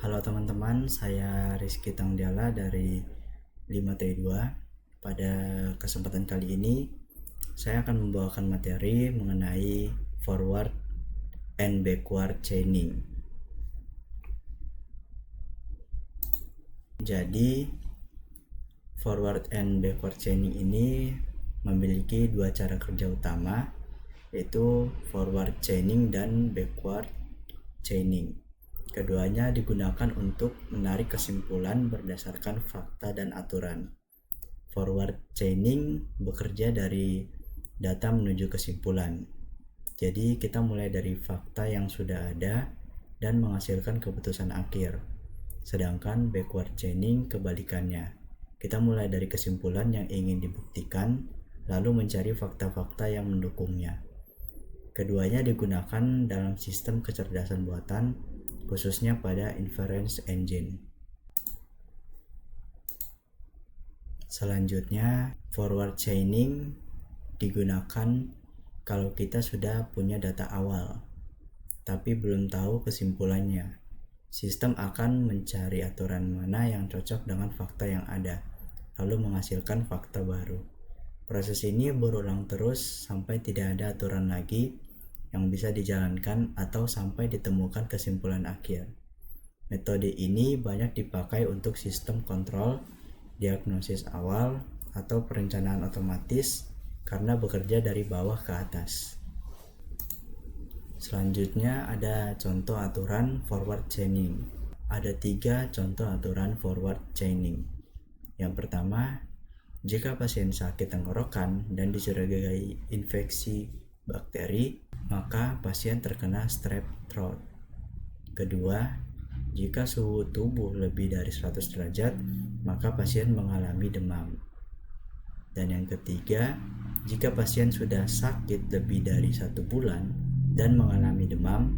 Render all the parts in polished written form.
Halo teman-teman, saya Rizky Tangdiala dari 5T2. Pada kesempatan kali ini, saya akan membawakan materi mengenai forward and backward chaining. Jadi, forward and backward chaining ini memiliki dua cara kerja utama, yaitu forward chaining dan backward chaining. Keduanya digunakan untuk menarik kesimpulan berdasarkan fakta dan aturan. Forward chaining bekerja dari data menuju kesimpulan. Jadi kita mulai dari fakta yang sudah ada dan menghasilkan keputusan akhir. Sedangkan backward chaining kebalikannya. Kita mulai dari kesimpulan yang ingin dibuktikan, lalu mencari fakta-fakta yang mendukungnya. Keduanya digunakan dalam sistem kecerdasan buatan, khususnya pada inference engine. Selanjutnya, forward chaining digunakan kalau kita sudah punya data awal, tapi belum tahu kesimpulannya. Sistem akan mencari aturan mana yang cocok dengan fakta yang ada, lalu menghasilkan fakta baru. Proses ini berulang terus sampai tidak ada aturan lagi yang bisa dijalankan atau sampai ditemukan kesimpulan akhir. Metode ini banyak dipakai untuk sistem kontrol, diagnosis awal, atau perencanaan otomatis karena bekerja dari bawah ke atas. Selanjutnya ada contoh aturan forward chaining. Ada 3 contoh aturan forward chaining. Yang pertama, jika pasien sakit tenggorokan dan dicurigai infeksi bakteri, maka pasien terkena strep throat. Kedua, jika suhu tubuh lebih dari 100 derajat, maka pasien mengalami demam. Dan yang ketiga, jika pasien sudah sakit lebih dari 1 bulan dan mengalami demam,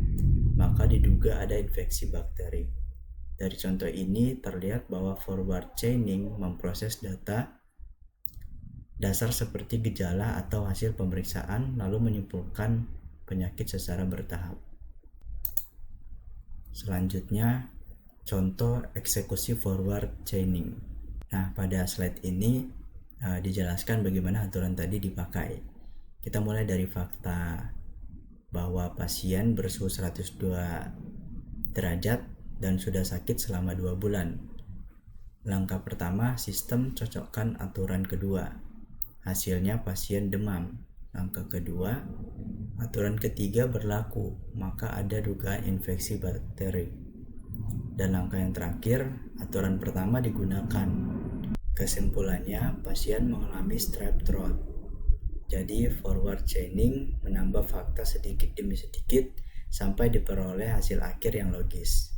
maka diduga ada infeksi bakteri. Dari contoh ini terlihat bahwa forward chaining memproses data dasar seperti gejala atau hasil pemeriksaan lalu menyimpulkan penyakit secara bertahap. Selanjutnya, contoh eksekusi forward chaining. Nah, pada slide ini dijelaskan bagaimana aturan tadi dipakai. Kita mulai dari fakta bahwa pasien bersuhu 102 derajat dan sudah sakit selama 2 bulan. Langkah pertama, sistem cocokkan aturan kedua. Hasilnya pasien demam. Langkah kedua, aturan ketiga berlaku, maka ada dugaan infeksi bakteri. Dan langkah yang terakhir, aturan pertama digunakan. Kesimpulannya, pasien mengalami strep throat. Jadi forward chaining menambah fakta sedikit demi sedikit sampai diperoleh hasil akhir yang logis.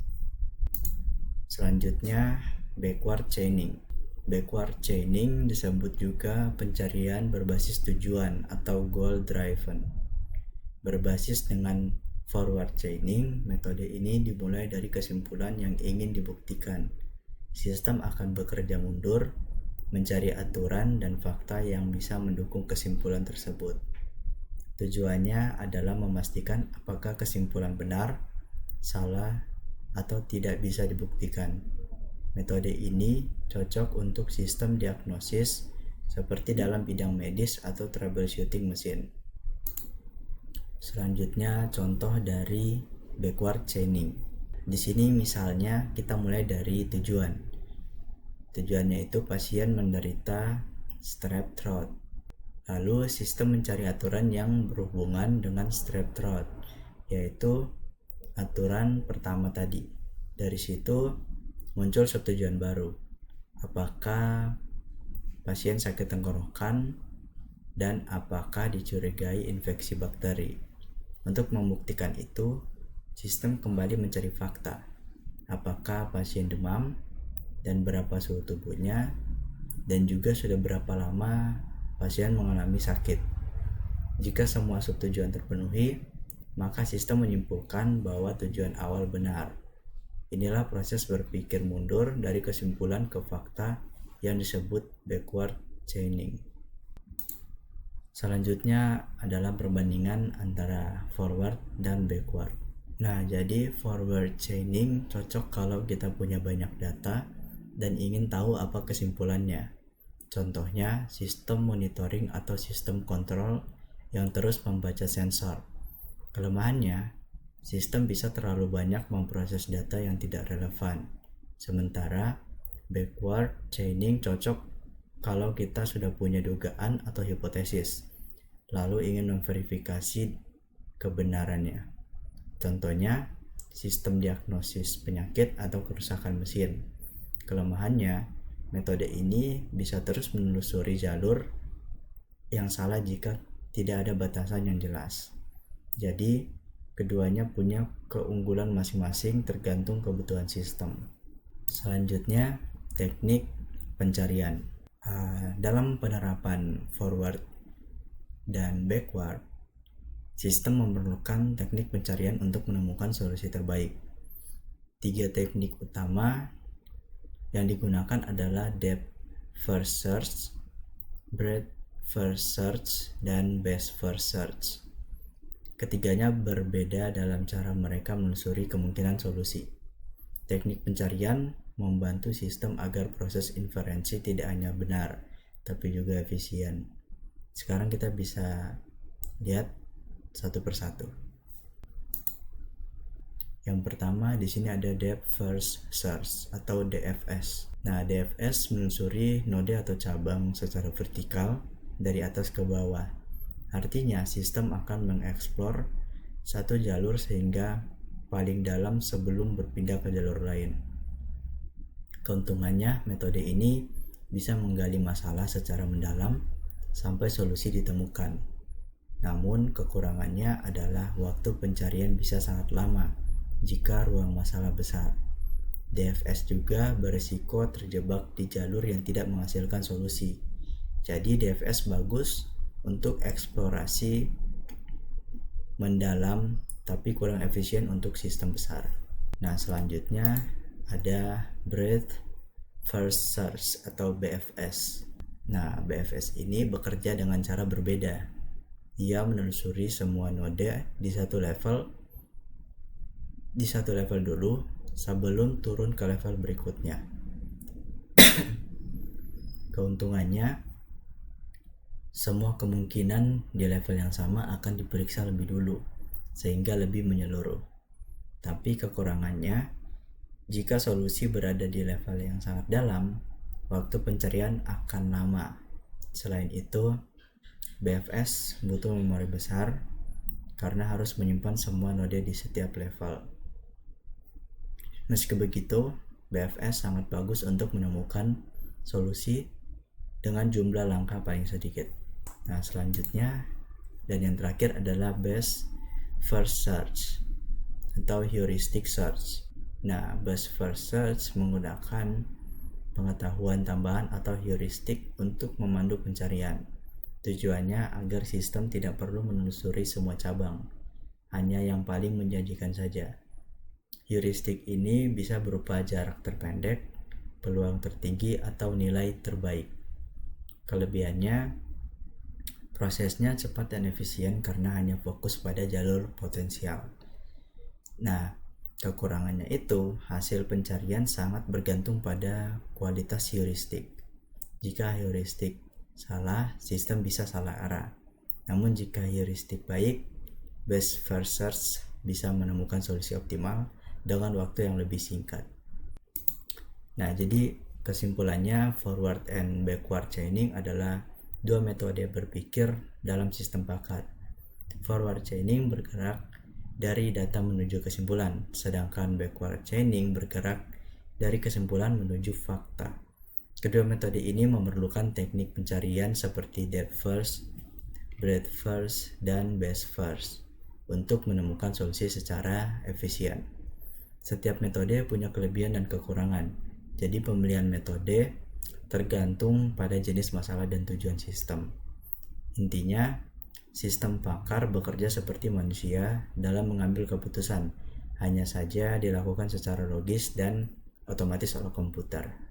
Selanjutnya, backward chaining. Backward chaining disebut juga pencarian berbasis tujuan atau goal driven. Berbasis dengan forward chaining, metode ini dimulai dari kesimpulan yang ingin dibuktikan. Sistem akan bekerja mundur, mencari aturan dan fakta yang bisa mendukung kesimpulan tersebut. Tujuannya adalah memastikan apakah kesimpulan benar, salah, atau tidak bisa dibuktikan. Metode ini cocok untuk sistem diagnosis seperti dalam bidang medis atau troubleshooting mesin. Selanjutnya contoh dari backward chaining. Di sini misalnya kita mulai dari tujuan. Tujuannya itu pasien menderita strep throat. Lalu sistem mencari aturan yang berhubungan dengan strep throat, yaitu aturan pertama tadi. Dari situ muncul subtujuan baru. Apakah pasien sakit tenggorokan dan apakah dicurigai infeksi bakteri. Untuk membuktikan itu, sistem kembali mencari fakta. Apakah pasien demam dan berapa suhu tubuhnya, dan juga sudah berapa lama pasien mengalami sakit. Jika semua subtujuan terpenuhi, maka sistem menyimpulkan bahwa tujuan awal benar. Inilah proses berpikir mundur dari kesimpulan ke fakta yang disebut backward chaining. Selanjutnya adalah perbandingan antara forward dan backward. Nah, jadi forward chaining cocok kalau kita punya banyak data dan ingin tahu apa kesimpulannya. Contohnya, sistem monitoring atau sistem kontrol yang terus membaca sensor. Kelemahannya, sistem bisa terlalu banyak memproses data yang tidak relevan. Sementara, backward chaining cocok kalau kita sudah punya dugaan atau hipotesis, lalu ingin memverifikasi kebenarannya. Contohnya, sistem diagnosis penyakit atau kerusakan mesin. Kelemahannya, metode ini bisa terus menelusuri jalur yang salah jika tidak ada batasan yang jelas. Jadi, keduanya punya keunggulan masing-masing tergantung kebutuhan sistem. Selanjutnya, teknik pencarian. Dalam penerapan forward dan backward, sistem memerlukan teknik pencarian untuk menemukan solusi terbaik. 3 teknik utama yang digunakan adalah depth first search, breadth first search, dan best first search. Ketiganya berbeda dalam cara mereka menelusuri kemungkinan solusi. Teknik pencarian membantu sistem agar proses inferensi tidak hanya benar, tapi juga efisien. Sekarang kita bisa lihat satu persatu. Yang pertama di sini ada depth first search atau DFS. Nah, DFS menelusuri node atau cabang secara vertikal dari atas ke bawah. Artinya sistem akan mengeksplor satu jalur sehingga paling dalam sebelum berpindah ke jalur lain. Keuntungannya, metode ini bisa menggali masalah secara mendalam sampai solusi ditemukan. Namun kekurangannya adalah waktu pencarian bisa sangat lama jika ruang masalah besar. DFS juga berisiko terjebak di jalur yang tidak menghasilkan solusi. Jadi DFS bagus untuk eksplorasi mendalam tapi kurang efisien untuk sistem besar. Nah, selanjutnya ada breadth first search atau BFS. Nah, BFS ini bekerja dengan cara berbeda. Ia menelusuri semua node di satu level dulu sebelum turun ke level berikutnya. Keuntungannya, semua kemungkinan di level yang sama akan diperiksa lebih dulu sehingga lebih menyeluruh. Tapi kekurangannya, jika solusi berada di level yang sangat dalam, waktu pencarian akan lama. Selain itu, BFS butuh memori besar karena harus menyimpan semua node di setiap level. Meski begitu, BFS sangat bagus untuk menemukan solusi dengan jumlah langkah paling sedikit. Nah, selanjutnya dan yang terakhir adalah best first search atau heuristic search. Nah, best first search menggunakan pengetahuan tambahan atau heuristik untuk memandu pencarian. Tujuannya agar sistem tidak perlu menelusuri semua cabang, hanya yang paling menjanjikan saja. Heuristik ini bisa berupa jarak terpendek, peluang tertinggi, atau nilai terbaik. Kelebihannya, prosesnya cepat dan efisien karena hanya fokus pada jalur potensial. Nah, kekurangannya itu hasil pencarian sangat bergantung pada kualitas heuristik. Jika heuristik salah, sistem bisa salah arah. Namun jika heuristik baik, best first search bisa menemukan solusi optimal dengan waktu yang lebih singkat. Nah, jadi kesimpulannya forward and backward chaining adalah dua metode berpikir dalam sistem pakat. Forward chaining bergerak dari data menuju kesimpulan, sedangkan backward chaining bergerak dari kesimpulan menuju fakta. Kedua metode ini memerlukan teknik pencarian seperti depth first, breadth first, dan best first untuk menemukan solusi secara efisien. Setiap metode punya kelebihan dan kekurangan, jadi pemilihan metode tergantung pada jenis masalah dan tujuan sistem. Intinya, sistem pakar bekerja seperti manusia dalam mengambil keputusan, hanya saja dilakukan secara logis dan otomatis oleh komputer.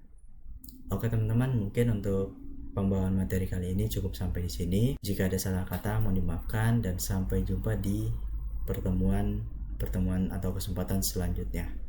Oke teman-teman, mungkin untuk pembawaan materi kali ini cukup sampai di sini. Jika ada salah kata mohon dimaafkan dan sampai jumpa di pertemuan pertemuan atau kesempatan selanjutnya.